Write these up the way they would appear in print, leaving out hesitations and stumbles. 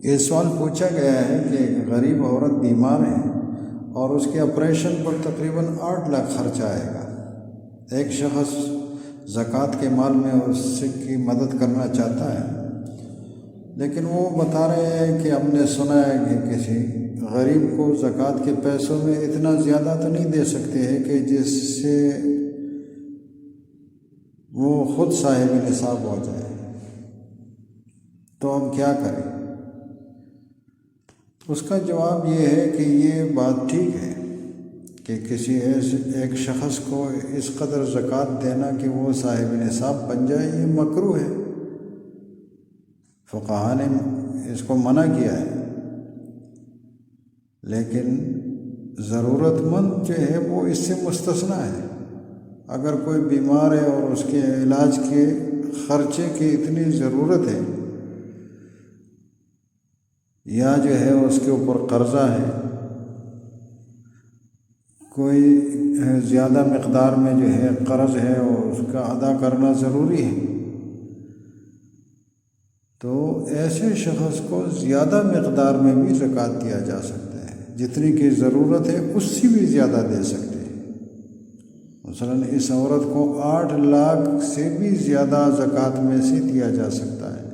یہ سوال پوچھا گیا ہے کہ ایک غریب عورت بیمار ہے اور اس کے آپریشن پر تقریباً 8 لاکھ خرچ آئے گا۔ ایک شخص زکوٰۃ کے مال میں اس کی مدد کرنا چاہتا ہے، لیکن وہ بتا رہے ہیں کہ ہم نے سنا ہے کہ کسی غریب کو زکوٰۃ کے پیسوں میں اتنا زیادہ تو نہیں دے سکتے ہیں کہ جس سے وہ خود صاحب نصاب ہو جائے، تو ہم کیا کریں؟ اس کا جواب یہ ہے کہ یہ بات ٹھیک ہے کہ کسی ایک شخص کو اس قدر زکوٰۃ دینا کہ وہ صاحب نصاب بن جائے، یہ مکروہ ہے۔ فقہاء نے اس کو منع کیا ہے، لیکن ضرورت مند جو ہے وہ اس سے مستثنیٰ ہے۔ اگر کوئی بیمار ہے اور اس کے علاج کے خرچے کی اتنی ضرورت ہے، یا جو ہے اس کے اوپر قرضہ ہے، کوئی زیادہ مقدار میں جو ہے قرض ہے اور اس کا ادا کرنا ضروری ہے، تو ایسے شخص کو زیادہ مقدار میں بھی زکوٰۃ دیا جا سکتا ہے، جتنی کی ضرورت ہے اس سے بھی زیادہ دے سکتے ہیں۔ مثلاً اس عورت کو 8 لاکھ سے بھی زیادہ زکوٰۃ میں سے دیا جا سکتا ہے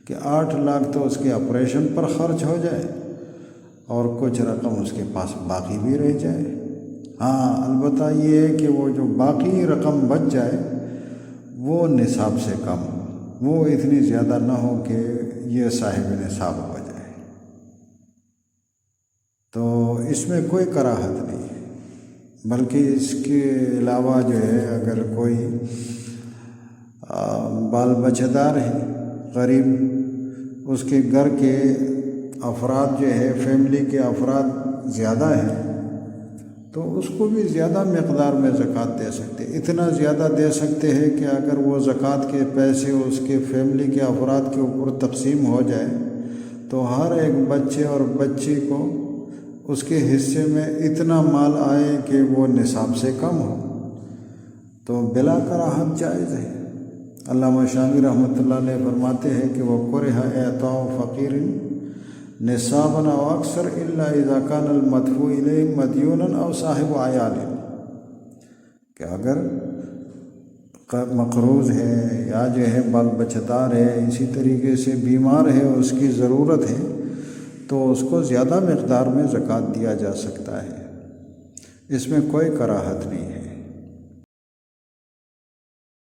کہ 8 لاکھ تو اس کے آپریشن پر خرچ ہو جائے اور کچھ رقم اس کے پاس باقی بھی رہ جائے۔ ہاں، البتہ یہ ہے کہ وہ جو باقی رقم بچ جائے وہ نصاب سے کم ہو، وہ اتنی زیادہ نہ ہو کہ یہ صاحب نصاب ہو جائے۔ تو اس میں کوئی کراہت نہیں ہے، بلکہ اس کے علاوہ جو ہے اگر کوئی بال بچہ دار ہے، غریب، اس کے گھر کے افراد جو ہے، فیملی کے افراد زیادہ ہیں، تو اس کو بھی زیادہ مقدار میں زکوٰۃ دے سکتے، اتنا زیادہ دے سکتے ہیں کہ اگر وہ زکوٰۃ کے پیسے اس کے فیملی کے افراد کے اوپر تقسیم ہو جائے تو ہر ایک بچے اور بچی کو اس کے حصے میں اتنا مال آئے کہ وہ نصاب سے کم ہو، تو بلا کراہت جائز ہے۔ علامہ شامی رحمۃ اللہ علیہ فرماتے ہیں کہ وہ کرہ اعطاء فقیر نصابا او اکثر الا اذا كان المدفوع الیہ مدیونا او صاحب عیال، کہ اگر مقروض ہے یا جو ہے بال بچہ دار ہے، اسی طریقے سے بیمار ہے، اس کی ضرورت ہے، تو اس کو زیادہ مقدار میں زکوٰۃ دیا جا سکتا ہے، اس میں کوئی کراہت نہیں ہے۔